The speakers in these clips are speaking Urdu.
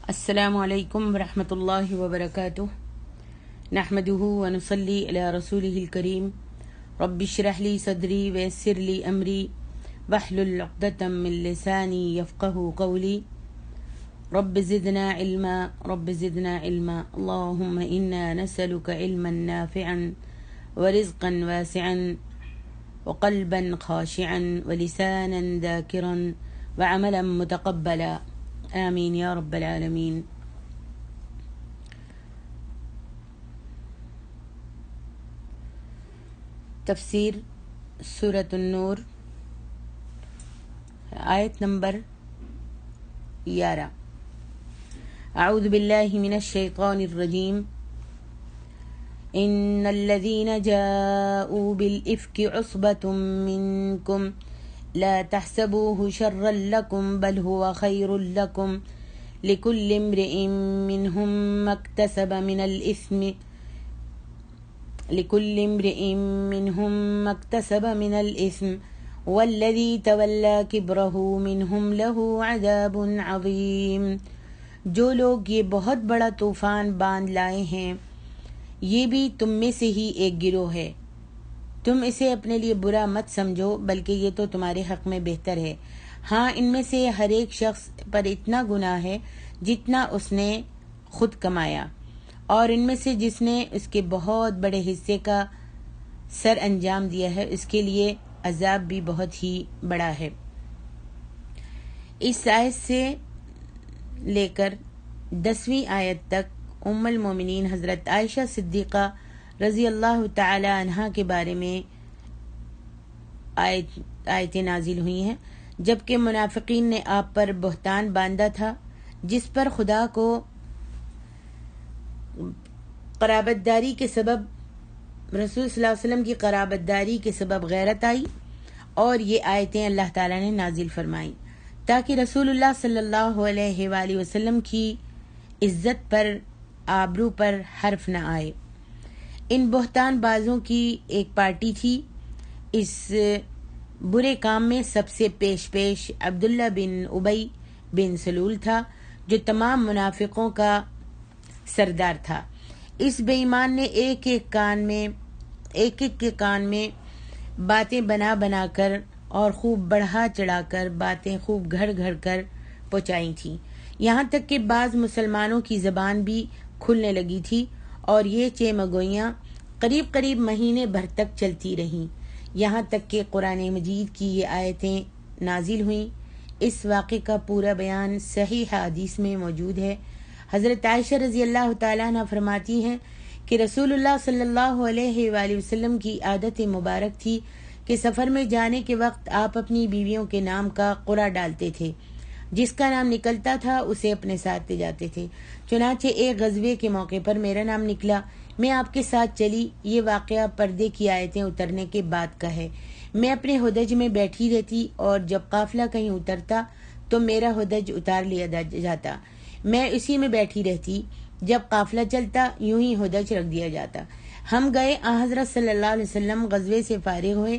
السلام علیکم ورحمۃ اللہ وبرکاتہ نحمده ونصلی علی رسوله الکریم رب اشرح لی صدری ویسر لی امری واحلل عقدۃ من لسانی یفقهوا قولی رب زدنا علما اللهم انا نسألك علما نافعا ورزقا واسعا وقلبا خاشعا ولسانا ذاکرا وعملا متقبلا آمین یا رب العالمین۔ تفسیر سورۃ النور، آیت نمبر 11۔ اعوذ باللہ من الشیطان الرجیم۔ ان الذین جاءوا بالافک عصبۃ منکم لا تحسبوه شرا لكم بل هو خير لكم لكل امرئ منهم ما اكتسب من الإثم والذي تولى كبره منهم له عذاب عظيم۔ جو لوگ یہ بہت بڑا طوفان باندھ لائے ہیں یہ بھی تم میں سے ہی ایک گروہ ہے، تم اسے اپنے لیے برا مت سمجھو بلکہ یہ تو تمہارے حق میں بہتر ہے۔ ہاں، ان میں سے ہر ایک شخص پر اتنا گناہ ہے جتنا اس نے خود کمایا، اور ان میں سے جس نے اس کے بہت بڑے حصے کا سر انجام دیا ہے اس کے لیے عذاب بھی بہت ہی بڑا ہے۔ اس آیت سے لے کر 10ویں آیت تک ام المومنین حضرت عائشہ صدیقہ رضی اللہ تعالی عنہا کے بارے میں آیتیں نازل ہوئی ہیں، جبکہ منافقین نے آپ پر بہتان باندھا تھا جس پر خدا کو قرابت داری کے سبب، رسول صلی اللہ علیہ وسلم کی قرابت داری کے سبب غیرت آئی، اور یہ آیتیں اللہ تعالیٰ نے نازل فرمائیں تاکہ رسول اللہ صلی اللہ علیہ وآلہ وسلم کی عزت پر، آبرو پر حرف نہ آئے۔ ان بہتان بازوں کی ایک پارٹی تھی۔ اس برے کام میں سب سے پیش عبداللہ بن ابی بن سلول تھا جو تمام منافقوں کا سردار تھا۔ اس بے ایمان نے ایک ایک کے کان میں باتیں بنا کر اور خوب بڑھا چڑھا کر باتیں خوب گھڑ کر پہنچائی تھیں، یہاں تک کہ بعض مسلمانوں کی زبان بھی کھلنے لگی تھی، اور یہ چیمگوئیاں قریب مہینے بھر تک چلتی رہیں، یہاں تک کہ قرآن مجید کی یہ آیتیں نازل ہوئیں۔ اس واقعے کا پورا بیان صحیح حدیث میں موجود ہے۔ حضرت عائشہ رضی اللہ تعالیٰ عنہ فرماتی ہیں کہ رسول اللہ صلی اللہ علیہ وآلہ وسلم کی عادت مبارک تھی کہ سفر میں جانے کے وقت آپ اپنی بیویوں کے نام کا قرعہ ڈالتے تھے، جس کا نام نکلتا تھا اسے اپنے ساتھ لے جاتے تھے۔ چنانچہ ایک غزوے کے موقع پر میرا نام نکلا، میں آپ کے ساتھ چلی۔ یہ واقعہ پردے کی آیتیں اترنے کے بعد کا ہے۔ میں اپنے ہودج میں بیٹھی رہتی اور جب قافلہ کہیں اترتا تو میرا ہودج اتار لیا جاتا، میں اسی میں بیٹھی رہتی، جب قافلہ چلتا یوں ہی ہودج رکھ دیا جاتا۔ ہم گئے، حضرت صلی اللہ علیہ وسلم غزوے سے فارغ ہوئے،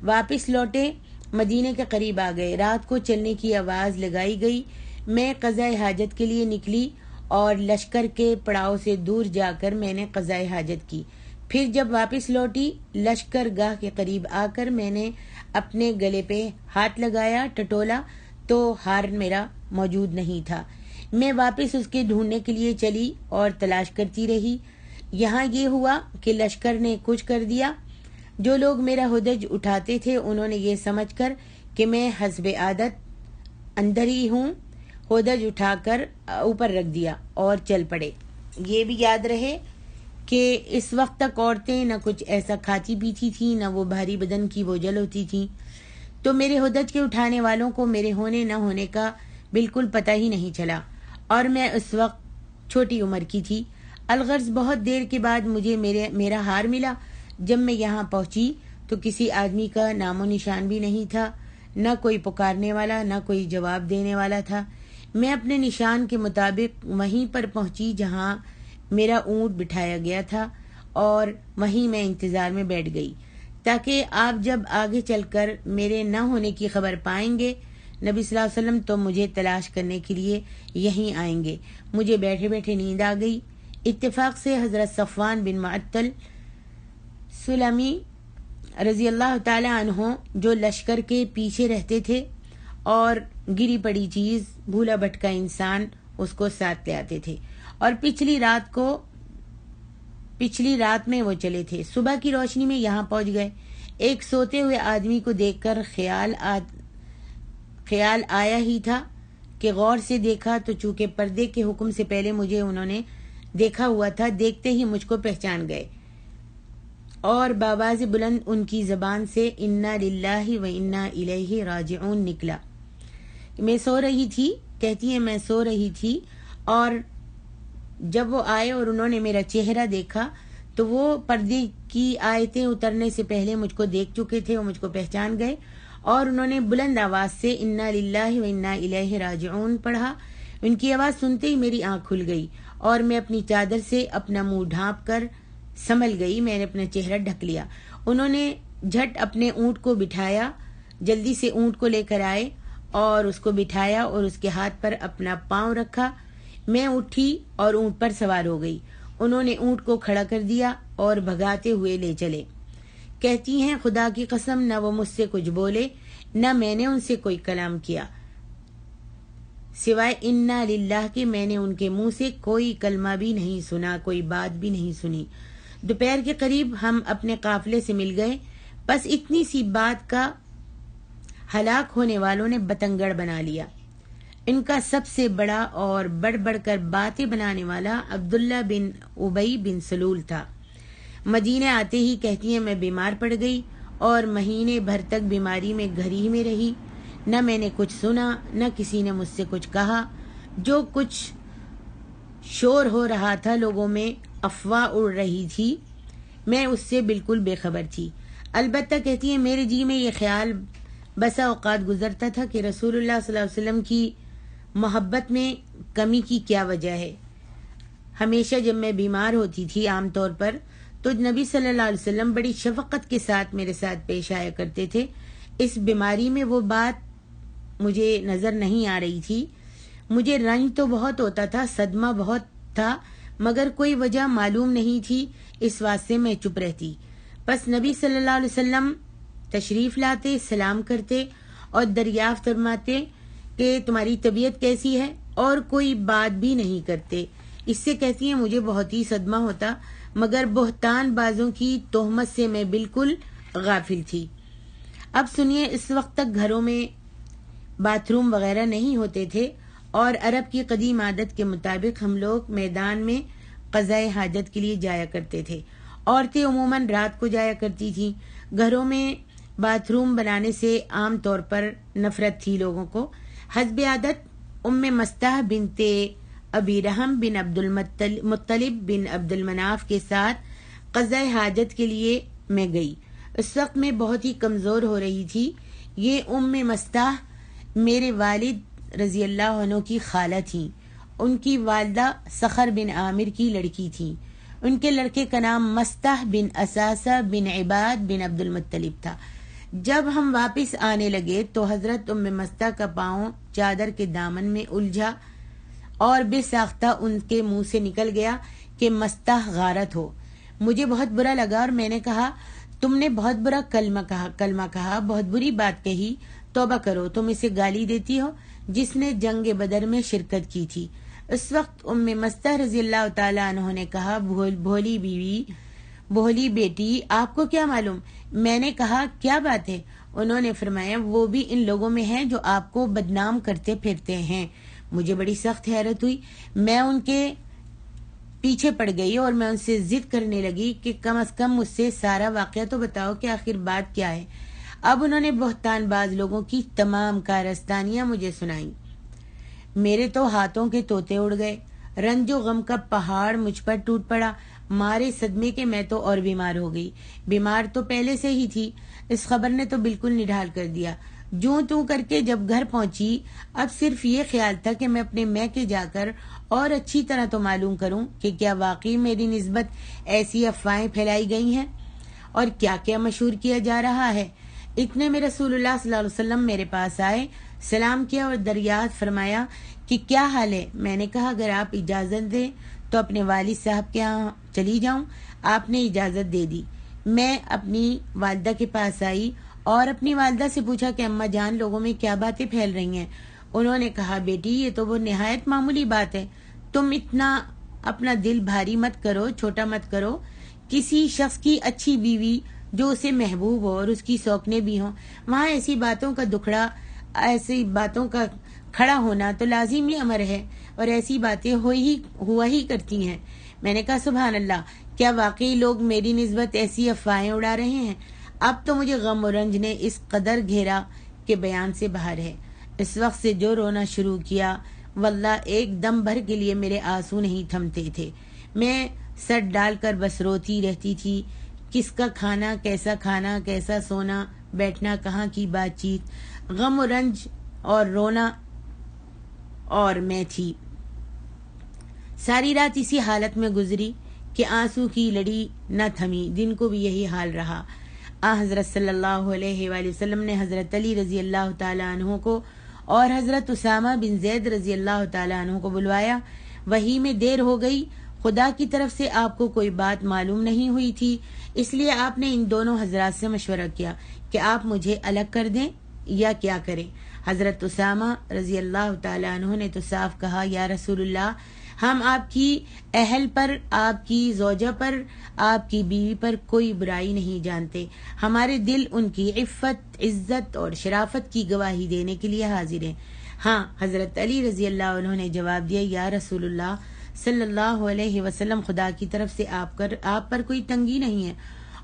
واپس لوٹے، مدینے کے قریب آ گئے۔ رات کو چلنے کی آواز لگائی گئی، میں قضاء حاجت کے لیے نکلی اور لشکر کے پڑاؤ سے دور جا کر میں نے قضاء حاجت کی۔ پھر جب واپس لوٹی، لشکر گاہ کے قریب آ کر میں نے اپنے گلے پہ ہاتھ لگایا، ٹٹولا تو ہار میرا موجود نہیں تھا۔ میں واپس اس کے ڈھونڈنے کے لیے چلی اور تلاش کرتی رہی۔ یہاں یہ ہوا کہ لشکر نے کچھ کر دیا۔ جو لوگ میرا ہودج اٹھاتے تھے انہوں نے یہ سمجھ کر کہ میں حسب عادت اندر ہی ہوں، ہودج اٹھا کر اوپر رکھ دیا اور چل پڑے۔ یہ بھی یاد رہے کہ اس وقت تک عورتیں نہ کچھ ایسا کھاتی پیتی تھیں، نہ وہ بھاری بدن کی بوجھل ہوتی تھیں، تو میرے ہودج کے اٹھانے والوں کو میرے ہونے نہ ہونے کا بالکل پتہ ہی نہیں چلا، اور میں اس وقت چھوٹی عمر کی تھی۔ الغرض بہت دیر کے بعد مجھے میرا ہار ملا۔ جب میں یہاں پہنچی تو کسی آدمی کا نام و نشان بھی نہیں تھا، نہ کوئی پکارنے والا، نہ کوئی جواب دینے والا تھا۔ میں اپنے نشان کے مطابق وہیں پر پہنچی جہاں میرا اونٹ بٹھایا گیا تھا، اور وہیں میں انتظار میں بیٹھ گئی تاکہ آپ جب آگے چل کر میرے نہ ہونے کی خبر پائیں گے نبی صلی اللہ علیہ وسلم تو مجھے تلاش کرنے کے لیے یہیں آئیں گے۔ مجھے بیٹھے بیٹھے نیند آ گئی۔ اتفاق سے حضرت صفوان بن معطل سلمی رضی اللہ تعالی عنہ جو لشکر کے پیچھے رہتے تھے اور گری پڑی چیز، بھولا بھٹکا انسان اس کو ساتھ لے آتے تھے، اور پچھلی رات میں وہ چلے تھے۔ صبح کی روشنی میں یہاں پہنچ گئے۔ ایک سوتے ہوئے آدمی کو دیکھ کر خیال آیا ہی تھا کہ غور سے دیکھا تو چونکہ پردے کے حکم سے پہلے مجھے انہوں نے دیکھا ہوا تھا، دیکھتے ہی مجھ کو پہچان گئے اور بآواز بلند ان کی زبان سے انا للہ و انا الیہ راجعون نکلا۔ میں سو رہی تھی، کہتی ہے میں سو رہی تھی، اور جب وہ آئے اور انہوں نے میرا چہرہ دیکھا تو وہ پردے کی آیتیں اترنے سے پہلے مجھ کو دیکھ چکے تھے اور مجھ کو پہچان گئے، اور انہوں نے بلند آواز سے انا للہ و انا الیہ راجعون پڑھا۔ ان کی آواز سنتے ہی میری آنکھ کھل گئی اور میں اپنی چادر سے اپنا منہ ڈھانپ کر سنبھل گئی۔ میں نے اپنا چہرہ ڈھک لیا۔ انہوں نے جھٹ اپنے اونٹ کو بٹھایا، جلدی سے اونٹ کو لے کر آئے اور اس کو بٹھایا اور اس کے ہاتھ پر اپنا پاؤں رکھا۔ میں اٹھی اور اونٹ پر سوار ہو گئی۔ انہوں نے اونٹ کو کھڑا کر دیا اور بھگاتے ہوئے لے چلے۔ کہتی ہیں خدا کی قسم نہ وہ مجھ سے کچھ بولے نہ میں نے ان سے کوئی کلام کیا سوائے انا للہ کے۔ میں نے ان کے منہ سے کوئی کلمہ بھی نہیں سنا، کوئی بات بھی نہیں سنی۔ دوپہر کے قریب ہم اپنے قافلے سے مل گئے۔ بس اتنی سی بات کا ہلاک ہونے والوں نے بتنگڑ بنا لیا۔ ان کا سب سے بڑا اور بڑھ بڑھ کر باتیں بنانے والا عبداللہ بن ابی بن سلول تھا۔ مدینے آتے ہی کہتی ہیں میں بیمار پڑ گئی اور مہینے بھر تک بیماری میں گھر ہی میں رہی۔ نہ میں نے کچھ سنا، نہ کسی نے مجھ سے کچھ کہا۔ جو کچھ شور ہو رہا تھا، لوگوں میں افواہ اڑ رہی تھی، میں اس سے بالکل بے خبر تھی۔ البتہ کہتی ہے میرے جی میں یہ خیال بسا اوقات گزرتا تھا کہ رسول اللہ صلی اللہ علیہ وسلم کی محبت میں کمی کی کیا وجہ ہے۔ ہمیشہ جب میں بیمار ہوتی تھی عام طور پر تو نبی صلی اللہ علیہ وسلم بڑی شفقت کے ساتھ میرے ساتھ پیش آیا کرتے تھے۔ اس بیماری میں وہ بات مجھے نظر نہیں آ رہی تھی۔ مجھے رنج تو بہت ہوتا تھا، صدمہ بہت تھا، مگر کوئی وجہ معلوم نہیں تھی، اس واسطے میں چپ رہتی۔ بس نبی صلی اللہ علیہ وسلم تشریف لاتے، سلام کرتے اور دریافت فرماتے کہ تمہاری طبیعت کیسی ہے، اور کوئی بات بھی نہیں کرتے۔ اس سے کہتی ہیں مجھے بہت ہی صدمہ ہوتا، مگر بہتان بازوں کی تہمت سے میں بالکل غافل تھی۔ اب سنیے، اس وقت تک گھروں میں باتھ روم وغیرہ نہیں ہوتے تھے، اور عرب کی قدیم عادت کے مطابق ہم لوگ میدان میں قضائے حاجت کے لیے جایا کرتے تھے۔ عورتیں عموماً رات کو جایا کرتی تھیں۔ گھروں میں باتھ روم بنانے سے عام طور پر نفرت تھی لوگوں کو۔ حسب عادت مستح بنت ابی رحم بن عبد المطلب بن عبد المناف کے ساتھ قضائے حاجت کے لیے میں گئی۔ اس وقت میں بہت ہی کمزور ہو رہی تھی۔ یہ مستح میرے والد رضی اللہ عنہ کی خالہ تھیں۔ ان کی والدہ صخر بن عامر کی لڑکی تھیں۔ ان کے لڑکے کا نام مستح بن اساسہ بن عباد بن عبد المطلب تھا۔ جب ہم واپس آنے لگے تو حضرت مستح کا پاؤں چادر کے دامن میں الجھا اور بے ساختہ ان کے منہ سے نکل گیا کہ مستح غارت ہو۔ مجھے بہت برا لگا اور میں نے کہا تم نے بہت برا کلمہ کہا، بہت بری بات کہی، توبہ کرو، تم اسے گالی دیتی ہو جس نے جنگ بدر میں شرکت کی تھی۔ اس وقت مستح رضی اللہ تعالی عنہ نے کہا بھولی بیٹی آپ کو کیا معلوم؟ میں نے کہا کیا بات ہے؟ انہوں نے فرمایا وہ بھی ان لوگوں میں ہیں جو آپ کو بدنام کرتے پھرتے ہیں۔ مجھے بڑی سخت حیرت ہوئی۔ میں ان کے پیچھے پڑ گئی اور میں ان سے ضد کرنے لگی کہ کم از کم مجھ سے سارا واقعہ تو بتاؤ کہ آخر بات کیا ہے۔ اب انہوں نے بہتان باز لوگوں کی تمام کارستانیاں مجھے سنائیں۔ میرے تو ہاتھوں کے طوطے اڑ گئے۔ رنج و غم کا پہاڑ مجھ پر ٹوٹ پڑا۔ مارے صدمے کے میں تو اور بیمار ہو گئی۔ بیمار تو پہلے سے ہی تھی، اس خبر نے تو بالکل نڈھال کر دیا۔ جوں توں کر کے جب گھر پہنچی، اب صرف یہ خیال تھا کہ میں اپنے میکے جا کر اور اچھی طرح تو معلوم کروں کہ کیا واقعی میری نسبت ایسی افواہیں پھیلائی گئی ہیں اور کیا کیا مشہور کیا جا رہا ہے۔ اتنے میں رسول اللہ صلی اللہ علیہ وسلم میرے پاس آئے۔ سلام کیا اور دریافت فرمایا کہ کیا حال ہے. میں نے کہا اگر آپ اجازت دیں تو اپنے والد صاحب کے یہاں چلی جاؤں. آپ نے اجازت دے دی. میں اپنی والدہ کے پاس آئی اور اپنی والدہ سے پوچھا کہ اماں جان لوگوں میں کیا باتیں پھیل رہی ہیں. انہوں نے کہا بیٹی یہ تو وہ نہایت معمولی بات ہے, تم اتنا اپنا دل بھاری مت کرو, چھوٹا مت کرو. کسی شخص کی اچھی بیوی جو اسے محبوب ہو اور اس کی سوکنے بھی ہوں, وہاں ایسی باتوں کا دکھڑا, ایسی باتوں کا کھڑا ہونا تو لازمی امر ہے اور ایسی باتیں ہوا ہی کرتی ہیں. میں نے کہا سبحان اللہ, کیا واقعی لوگ میری نسبت ایسی افواہیں اڑا رہے ہیں؟ اب تو مجھے غم و رنج نے اس قدر گھیرا کہ بیان سے باہر ہے. اس وقت سے جو رونا شروع کیا واللہ ایک دم بھر کے لیے میرے آنسو نہیں تھمتے تھے. میں سر ڈال کر بس روتی رہتی تھی. کس کا کھانا, کیسا سونا, بیٹھنا, کہاں کی بات چیت, غم و رنج اور رونا اور میں تھی. ساری رات اسی حالت میں گزری کہ آنسو کی لڑی نہ تھمی. دن کو بھی یہی حال رہا. حضرت صلی اللہ علیہ وآلہ وسلم نے حضرت علی رضی اللہ تعالیٰ عنہ کو اور حضرت اسامہ بن زید رضی اللہ تعالیٰ عنہ کو بلوایا. وحی میں دیر ہو گئی. خدا کی طرف سے آپ کو کوئی بات معلوم نہیں ہوئی تھی, اس لیے آپ نے ان دونوں حضرات سے مشورہ کیا کہ آپ مجھے الگ کر دیں یا کیا کریں. حضرت اسامہ رضی اللہ تعالیٰ عنہ نے تو صاف کہا یا رسول اللہ, ہم آپ کی اہل پر, آپ کی زوجہ پر, آپ کی بیوی پر کوئی برائی نہیں جانتے. ہمارے دل ان کی عفت, عزت اور شرافت کی گواہی دینے کے لیے حاضر ہیں. ہاں, حضرت علی رضی اللہ عنہ نے جواب دیا یا رسول اللہ صلی اللہ علیہ وسلم, خدا کی طرف سے آپ پر کوئی تنگی نہیں ہے.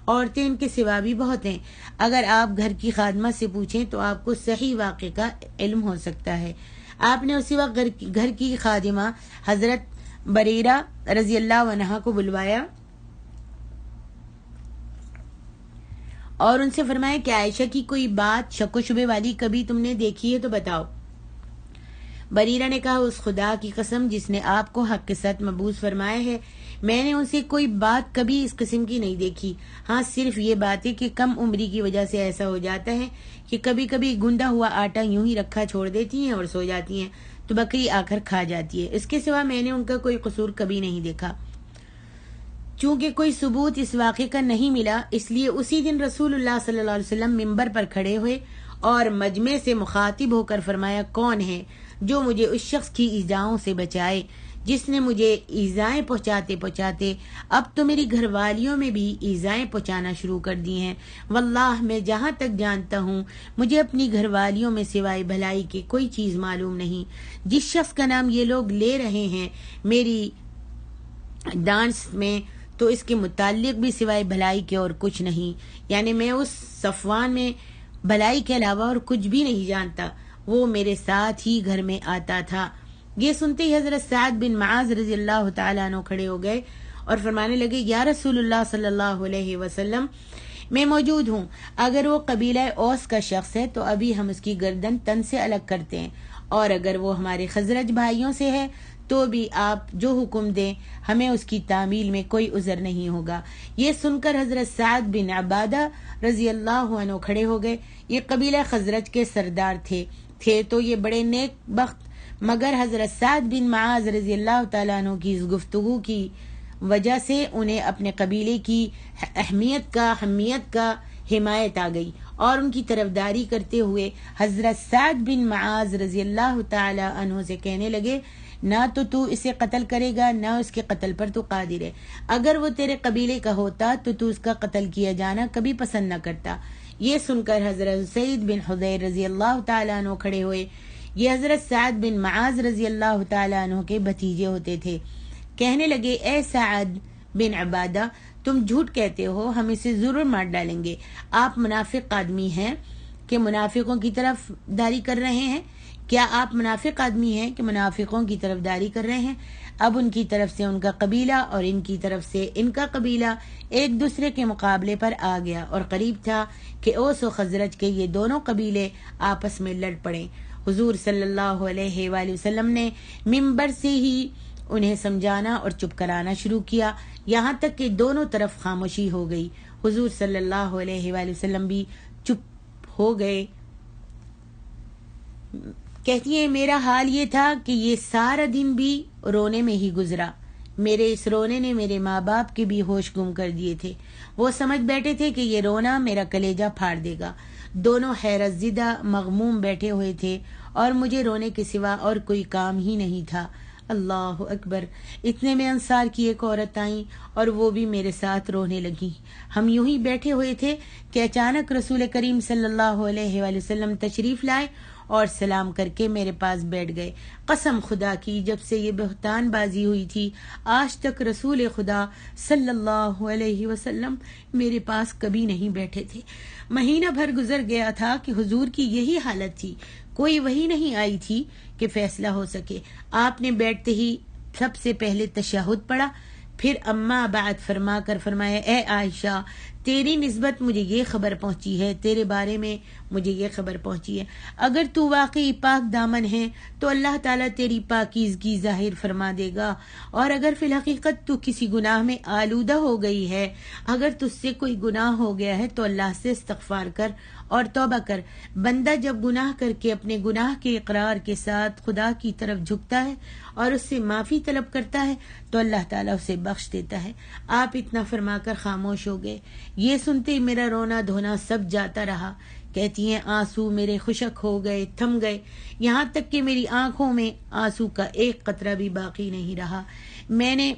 عورتیں ان کے سوا بھی بہت ہیں. اگر آپ گھر کی خادمہ سے پوچھیں تو آپ کو صحیح واقعے کا علم ہو سکتا ہے. آپ نے اسی وقت گھر کی خادمہ حضرت بریرہ رضی اللہ عنہا کو بلوایا اور ان سے فرمایا کہ عائشہ کی کوئی بات شک و شبے والی کبھی تم نے دیکھی ہے تو بتاؤ. بریرہ نے کہا اس خدا کی قسم جس نے آپ کو حق کے ساتھ مبعوث فرمایا ہے, میں نے ان سے کوئی بات کبھی اس قسم کی نہیں دیکھی. ہاں, صرف یہ بات ہے کہ کم عمری کی وجہ سے ایسا ہو جاتا ہے کہ کبھی کبھی گندا ہوا آٹا یوں ہی رکھا چھوڑ دیتی ہیں اور سو جاتی ہیں تو بکری آ کر کھا جاتی ہے. اس کے سوا میں نے ان کا کوئی قصور کبھی نہیں دیکھا. چونکہ کوئی ثبوت اس واقعے کا نہیں ملا, اس لیے اسی دن رسول اللہ صلی اللہ علیہ وسلم منبر پر کھڑے ہوئے اور مجمع سے مخاطب ہو کر فرمایا کون ہے جو مجھے اس شخص کی ایذاؤں سے بچائے جس نے مجھے ایذائیں پہنچاتے اب تو میری گھر والیوں میں بھی ایذائیں پہنچانا شروع کر دی ہیں. واللہ میں جہاں تک جانتا ہوں مجھے اپنی گھر والیوں میں سوائے بھلائی کے کوئی چیز معلوم نہیں. جس شخص کا نام یہ لوگ لے رہے ہیں میری ڈانس میں تو اس کے متعلق بھی سوائے بھلائی کے اور کچھ نہیں. یعنی میں اس صفوان میں بھلائی کے علاوہ اور کچھ بھی نہیں جانتا. وہ میرے ساتھ ہی گھر میں آتا تھا. یہ سنتے ہی حضرت سعد بن معاذ رضی اللہ تعالیٰ عنہ کھڑے ہو گئے اور فرمانے لگے یا رسول اللہ صلی اللہ علیہ وسلم, میں موجود ہوں. اگر وہ قبیلہ اوس کا شخص ہے تو ابھی ہم اس کی گردن تن سے الگ کرتے ہیں, اور اگر وہ ہمارے خزرج بھائیوں سے ہے تو بھی آپ جو حکم دیں ہمیں اس کی تعمیل میں کوئی عذر نہیں ہوگا. یہ سن کر حضرت سعد بن عبادہ رضی اللہ عنہ کھڑے ہو گئے. یہ قبیلہ خزرج کے سردار تھے تو یہ بڑے نیک بخت, مگر حضرت سعد بن معاذ رضی اللہ تعالیٰ عنہ کی اس گفتگو کی وجہ سے انہیں اپنے قبیلے کی اہمیت کا حمایت آ گئی اور ان کی طرفداری کرتے ہوئے حضرت سعد بن معاذ رضی اللہ تعالیٰ عنہ سے کہنے لگے نہ تو اسے قتل کرے گا نہ اس کے قتل پر تو قادر ہے. اگر وہ تیرے قبیلے کا ہوتا تو اس کا قتل کیا جانا کبھی پسند نہ کرتا. یہ سن کر حضرت سعید بن حضیر رضی اللہ تعالیٰ عنہ کھڑے ہوئے. یہ حضرت سعد بن معاذ رضی اللہ تعالیٰ عنہ کے بھتیجے ہوتے تھے. کہنے لگے اے سعد بن عبادہ, تم جھوٹ کہتے ہو, ہم اسے ضرور مار ڈالیں گے. آپ منافق آدمی ہیں کہ منافقوں کی طرف داری کر رہے ہیں. کیا آپ منافق آدمی ہیں کہ منافقوں کی طرف داری کر رہے ہیں؟ اب ان کی طرف سے ان کا قبیلہ اور ان کی طرف سے ان کا قبیلہ ایک دوسرے کے مقابلے پر آ گیا اور قریب تھا کہ اوس و خزرج کے یہ دونوں قبیلے آپس میں لڑ پڑیں. حضور صلی اللہ علیہ وآلہ وسلم نے منبر سے ہی انہیں سمجھانا اور چپ کرانا شروع کیا, یہاں تک کہ دونوں طرف خاموشی ہو گئی. حضور صلی اللہ علیہ وآلہ وسلم بھی چپ ہو گئے کہتی ہیں میرا حال یہ تھا کہ یہ سارا دن بھی رونے میں ہی گزرا. میرے اس رونے نے میرے ماں باپ کے بھی ہوش گم کر دیے تھے. وہ سمجھ بیٹھے تھے کہ یہ رونا میرا کلیجہ پھاڑ دے گا. دونوں حیرت زدہ مغموم بیٹھے ہوئے تھے اور مجھے رونے کے سوا اور کوئی کام ہی نہیں تھا. اللہ اکبر. اتنے میں انصار کی ایک عورت آئیں اور وہ بھی میرے ساتھ رونے لگی. ہم یوں ہی بیٹھے ہوئے تھے کہ اچانک رسول کریم صلی اللہ علیہ وآلہ وسلم تشریف لائے اور سلام کر کے میرے پاس بیٹھ گئے. قسم خدا کی جب سے یہ بہتان بازی ہوئی تھی آج تک رسول خدا صلی اللہ علیہ وسلم میرے پاس کبھی نہیں بیٹھے تھے. مہینہ بھر گزر گیا تھا کہ حضور کی یہی حالت تھی. کوئی وحی نہیں آئی تھی کہ فیصلہ ہو سکے. آپ نے بیٹھتے ہی سب سے پہلے تشہد پڑھا، پھر اما بعد فرما کر فرمایا اے عائشہ تیری نسبت مجھے یہ خبر پہنچی ہے، تیرے بارے میں مجھے یہ خبر پہنچی ہے. اگر تو واقعی پاک دامن ہے تو اللہ تعالیٰ تیری پاکیزگی ظاہر فرما دے گا، اور اگر فی الحقیقت تو کسی گناہ میں آلودہ ہو گئی ہے، اگر تجھ سے کوئی گناہ ہو گیا ہے تو اللہ سے استغفار کر اور توبہ کر. بندہ جب گناہ کر کے اپنے گناہ کے اقرار کے ساتھ خدا کی طرف جھکتا ہے اور اس سے معافی طلب کرتا ہے تو اللہ تعالیٰ اسے بخش دیتا ہے. آپ اتنا فرما کر خاموش ہو گئے. یہ سنتے ہی میرا رونا دھونا سب جاتا رہا. کہتی ہیں آنسو میرے خشک ہو گئے، تھم گئے، یہاں تک کہ میری آنکھوں میں آنسو کا ایک قطرہ بھی باقی نہیں رہا. میں نے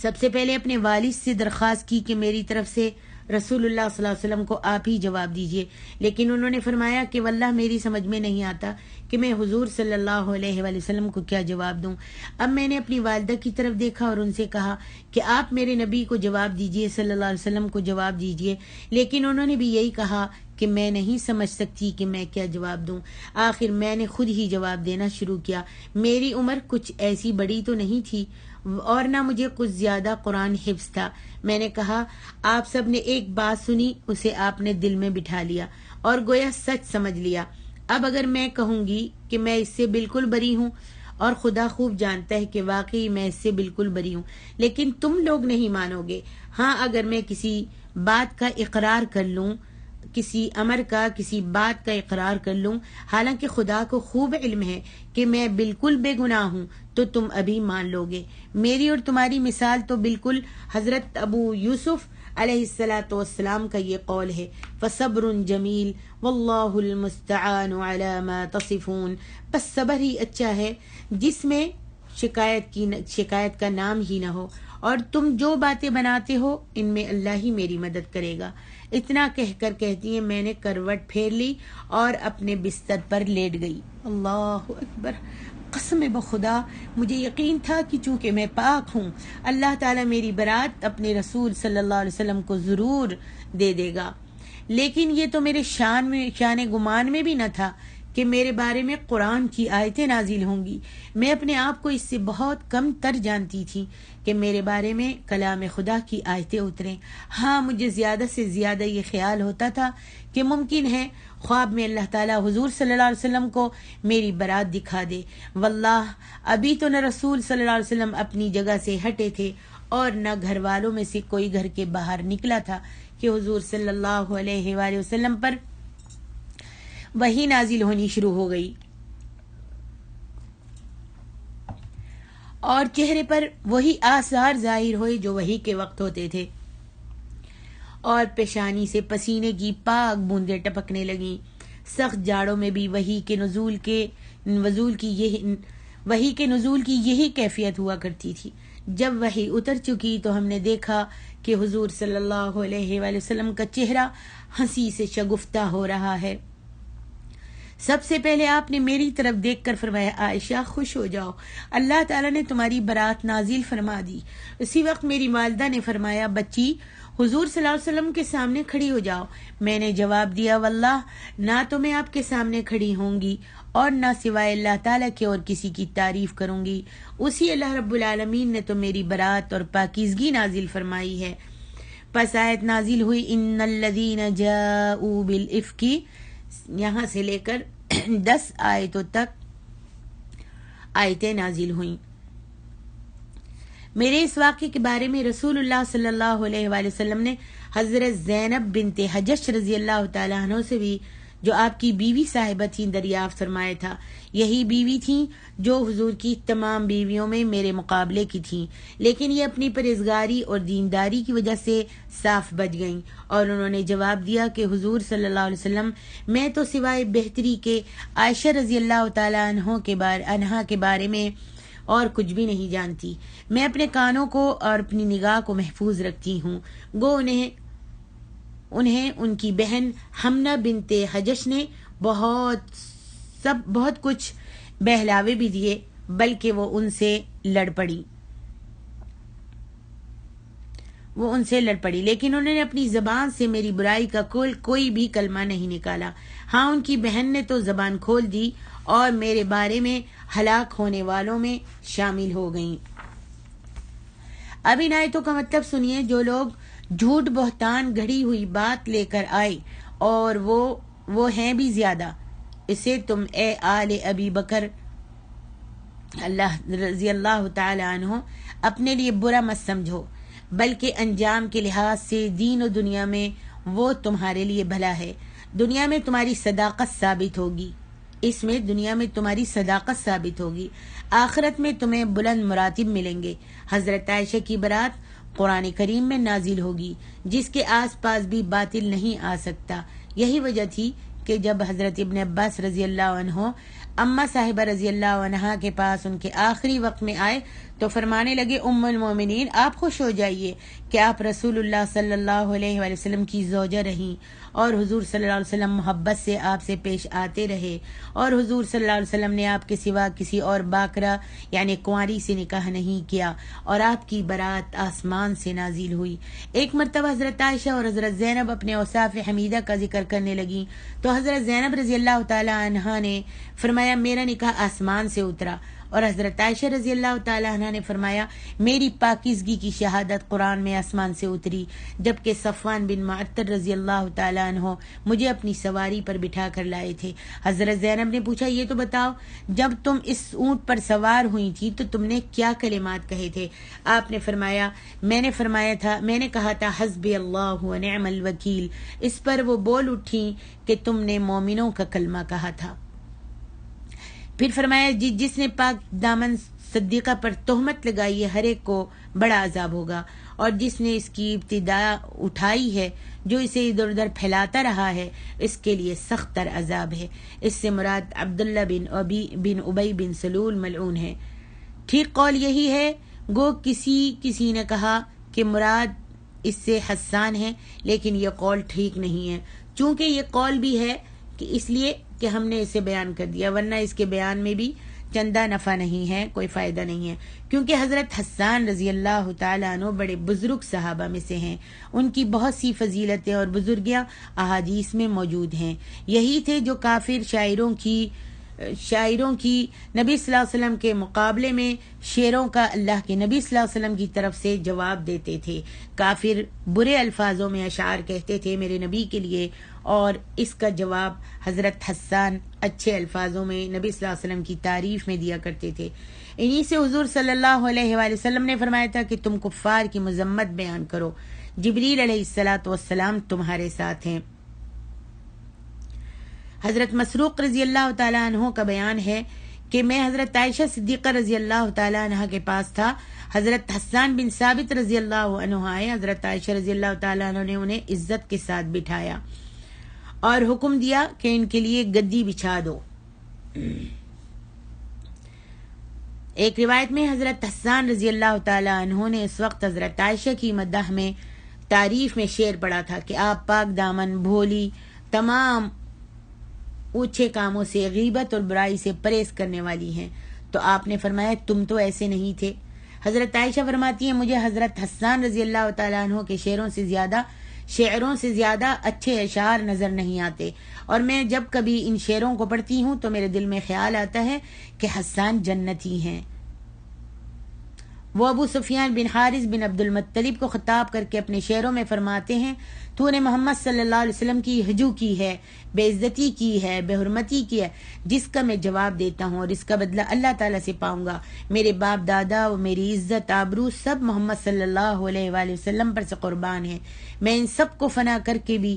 سب سے پہلے اپنے والد سے درخواست کی کہ میری طرف سے رسول اللہ صلی اللہ علیہ وسلم کو آپ ہی جواب دیجئے، لیکن انہوں نے فرمایا کہ واللہ میری سمجھ میں نہیں آتا کہ میں حضور صلی اللہ علیہ وآلہ وسلم کو کیا جواب دوں. اب میں نے اپنی والدہ کی طرف دیکھا اور ان سے کہا کہ آپ میرے نبی کو جواب دیجئے، صلی اللہ علیہ وسلم کو جواب دیجئے، لیکن انہوں نے بھی یہی کہا کہ میں نہیں سمجھ سکتی کہ میں کیا جواب دوں. آخر میں نے خود ہی جواب دینا شروع کیا. میری عمر کچھ ایسی بڑی تو نہیں تھی اور نہ مجھے کچھ زیادہ قرآن حفظ تھا. میں نے کہا آپ سب نے ایک بات سنی، اسے آپ نے دل میں بٹھا لیا اور گویا سچ سمجھ لیا. اب اگر میں کہوں گی کہ میں اس سے بالکل بری ہوں، اور خدا خوب جانتا ہے کہ واقعی میں اس سے بالکل بری ہوں، لیکن تم لوگ نہیں مانو گے. ہاں اگر میں کسی بات کا اقرار کر لوں، کسی امر کا، کسی بات کا اقرار کر لوں، حالانکہ خدا کو خوب علم ہے کہ میں بالکل بے گناہ ہوں، تو تم ابھی مان لو گے. میری اور تمہاری مثال تو بالکل حضرت ابو یوسف علیہ الصلاۃ والسلام کا یہ قول ہے فصبر جمیل واللہ المستعان علی ما تصفون. بس صبر ہی اچھا ہے جس میں شکایت کا نام ہی نہ ہو، اور تم جو باتیں بناتے ہو ان میں اللہ ہی میری مدد کرے گا. اتنا کہہ کر کہتی ہیں میں نے کروٹ پھیر لی اور اپنے بستر پر لیٹ گئی. اللہ اکبر. قسم بخدا مجھے یقین تھا کہ چونکہ میں پاک ہوں اللہ تعالیٰ میری برات اپنے رسول صلی اللہ علیہ وسلم کو ضرور دے دے گا، لیکن یہ تو میرے شان گمان میں بھی نہ تھا کہ میرے بارے میں قرآن کی آیتیں نازل ہوں گی. میں اپنے آپ کو اس سے بہت کم تر جانتی تھی کہ میرے بارے میں کلام خدا کی آیتیں اتریں. ہاں مجھے زیادہ سے زیادہ یہ خیال ہوتا تھا کہ ممکن ہے خواب میں اللہ تعالیٰ حضور صلی اللہ علیہ وسلم کو میری برات دکھا دے. واللہ ابھی تو نہ رسول صلی اللہ علیہ وسلم اپنی جگہ سے ہٹے تھے اور نہ گھر والوں میں سے کوئی گھر کے باہر نکلا تھا کہ حضور صلی اللہ علیہ وآلہ وسلم پر وحی نازل ہونی شروع ہو گئی اور چہرے پر وہی آثار ظاہر ہوئے جو وحی کے وقت ہوتے تھے، اور پیشانی سے پسینے کی پاک بوندیں ٹپکنے لگیں. سخت جاڑوں میں بھی وحی کے نزول کی یہی کیفیت ہوا کرتی تھی. جب وحی اتر چکی تو ہم نے دیکھا کہ حضور صلی اللہ علیہ وآلہ وسلم کا چہرہ ہنسی سے شگفتہ ہو رہا ہے. سب سے پہلے آپ نے میری طرف دیکھ کر فرمایا عائشہ خوش ہو جاؤ، اللہ تعالیٰ نے تمہاری برات نازل فرما دی. اسی وقت میری والدہ نے فرمایا بچی حضور صلی اللہ علیہ وسلم کے سامنے کھڑی ہو جاؤ. میں نے جواب دیا واللہ نہ تو میں آپ کے سامنے کھڑی ہوں گی اور نہ سوائے اللہ تعالیٰ کے اور کسی کی تعریف کروں گی. اسی اللہ رب العالمین نے تو میری برات اور پاکیزگی نازل فرمائی ہے. پس آیت نازل ہوئی ان الذین جاؤوا بالافک، یہاں سے لے کر 10 آیتوں تک آیتیں نازل ہوئیں. میرے اس واقعے کے بارے میں رسول اللہ صلی اللہ علیہ وآلہ وسلم نے حضرت زینب بنت حجش رضی اللہ تعالیٰ عنہ سے بھی جو آپ کی بیوی صاحبہ تھیں دریافت فرمایا تھا، یہی بیوی تھیں جو حضور کی تمام بیویوں میں میرے مقابلے کی تھیں، لیکن یہ اپنی پرہیزگاری اور دینداری کی وجہ سے صاف بچ گئیں۔ اور انہوں نے جواب دیا کہ حضور صلی اللہ علیہ وسلم، میں تو سوائے بہتری کے عائشہ رضی اللہ تعالیٰ عنہا کے بارے میں اور کچھ بھی نہیں جانتی۔ میں اپنے کانوں کو اور اپنی نگاہ کو محفوظ رکھتی ہوں۔ گو انہیں ان کی بہن حمنہ بنت حجش نے بہت کچھ بہلاوے بھی دیے، بلکہ وہ ان سے لڑ پڑی لیکن انہوں نے اپنی زبان سے میری برائی کا کوئی بھی کلمہ نہیں نکالا۔ ہاں، ان کی بہن نے تو زبان کھول دی اور میرے بارے میں ہلاک ہونے والوں میں شامل ہو گئیں۔ اب ان آیتوں کا مطلب سنیے۔ جو لوگ جھوٹ بہتان گھڑی ہوئی بات لے کر آئے اور وہ ہیں بھی زیادہ، اسے تم اے آل ابی بکر رضی اللہ تعالی عنہ اپنے لیے برا مت سمجھو، بلکہ انجام کے لحاظ سے دین و دنیا میں وہ تمہارے لیے بھلا ہے۔ دنیا میں تمہاری صداقت ثابت ہوگی، آخرت میں تمہیں بلند مراتب ملیں گے۔ حضرت عائشہ کی برات قرآن کریم میں نازل ہوگی، جس کے آس پاس بھی باطل نہیں آ سکتا۔ یہی وجہ تھی کہ جب حضرت ابن عباس رضی اللہ عنہ اماں صاحبہ رضی اللہ عنہا کے پاس ان کے آخری وقت میں آئے تو فرمانے لگے، ام المومنین، آپ خوش ہو جائیے کہ آپ رسول اللہ صلی اللہ علیہ وآلہ وسلم کی زوجہ رہیں، اور حضور صلی اللہ علیہ وسلم محبت سے آپ سے پیش آتے رہے، اور حضور صلی اللہ علیہ وسلم نے آپ کے سوا کسی اور باکرہ یعنی کنواری سے نکاح نہیں کیا، اور آپ کی برات آسمان سے نازل ہوئی۔ ایک مرتبہ حضرت عائشہ اور حضرت زینب اپنے اوصاف حمیدہ کا ذکر کرنے لگیں تو حضرت زینب رضی اللہ تعالی عنہا نے فرمایا، میرا نکاح آسمان سے اترا، اور حضرت عائشہ رضی اللہ تعالی عنہ نے فرمایا، میری پاکیزگی کی شہادت قرآن میں آسمان سے اتری، جبکہ صفوان بن معطل رضی اللہ تعالی عنہ مجھے اپنی سواری پر بٹھا کر لائے تھے۔ حضرت زینب نے پوچھا، یہ تو بتاؤ، جب تم اس اونٹ پر سوار ہوئی تھی تو تم نے کیا کلمات کہے تھے؟ آپ نے فرمایا، میں نے کہا تھا حسبی اللہ و نعم الوکیل۔ اس پر وہ بول اٹھی کہ تم نے مومنوں کا کلمہ کہا تھا۔ پھر فرمایا، جس نے پاک دامن صدیقہ پر تہمت لگائی ہے، ہر ایک کو بڑا عذاب ہوگا، اور جس نے اس کی ابتدا اٹھائی ہے، جو اسے ادھر ادھر پھیلاتا رہا ہے، اس کے لیے سخت تر عذاب ہے۔ اس سے مراد عبداللہ بن ابی بن سلول ملعون ہے۔ ٹھیک قول یہی ہے۔ گو کسی نے کہا کہ مراد اس سے حسان ہے، لیکن یہ قول ٹھیک نہیں ہے، چونکہ یہ قول بھی ہے کہ اس لیے کہ ہم نے اسے بیان کر دیا، ورنہ اس کے بیان میں بھی چندہ نفع نہیں ہے، کوئی فائدہ نہیں ہے، کیونکہ حضرت حسان رضی اللہ تعالیٰ عنہ بڑے بزرگ صحابہ میں سے ہیں، ان کی بہت سی فضیلتیں اور بزرگیاں احادیث میں موجود ہیں۔ یہی تھے جو کافر شاعروں کی نبی صلی اللہ علیہ وسلم کے مقابلے میں شعروں کا اللہ کے نبی صلی اللہ علیہ وسلم کی طرف سے جواب دیتے تھے۔ کافر برے الفاظوں میں اشعار کہتے تھے میرے نبی کے لیے، اور اس کا جواب حضرت حسان اچھے الفاظوں میں نبی صلی اللہ علیہ وسلم کی تعریف میں دیا کرتے تھے۔ انہی سے حضور صلی اللہ علیہ وآلہ وسلم نے فرمایا تھا کہ تم کفار کی مذمت بیان کرو، جبریل علیہ السلام تمہارے ساتھ ہیں۔ حضرت مسروق رضی اللہ تعالیٰ عنہ کا بیان ہے کہ میں حضرت عائشہ صدیقہ رضی اللہ تعالیٰ عنہ کے پاس تھا، حضرت حسان بن ثابت رضی اللہ عنہ آئے، حضرت عائشہ رضی اللہ تعالیٰ عنہ نے انہیں عزت کے ساتھ بٹھایا اور حکم دیا کہ ان کے لیے گدی بچھا دو۔ ایک روایت میں حضرت حسان رضی اللہ تعالیٰ عنہ نے اس وقت حضرت عائشہ کی مدح میں تعریف میں شعر پڑھا تھا کہ آپ پاک دامن، بھولی، تمام اونچے کاموں سے، غیبت اور برائی سے پرہیز کرنے والی ہیں، تو آپ نے فرمایا تم تو ایسے نہیں تھے۔ حضرت عائشہ فرماتی ہیں مجھے حضرت حسان رضی اللہ تعالیٰ عنہ کے شعروں سے زیادہ اچھے اشعار نظر نہیں آتے، اور میں جب کبھی ان شعروں کو پڑھتی ہوں تو میرے دل میں خیال آتا ہے کہ حسان جنتی ہیں۔ وہ ابو سفیان بن حارث بن عبد المطلب کو خطاب کر کے اپنے شعروں میں فرماتے ہیں، تو نے محمد صلی اللہ علیہ وسلم کی ہجو کی ہے، بے عزتی کی ہے، بے حرمتی کی ہے، جس کا میں جواب دیتا ہوں اور اس کا بدلہ اللہ تعالیٰ سے پاؤں گا۔ میرے باپ دادا و میری عزت آبرو سب محمد صلی اللہ علیہ وآلہ وسلم پر سے قربان ہیں، میں ان سب کو فنا کر کے بھی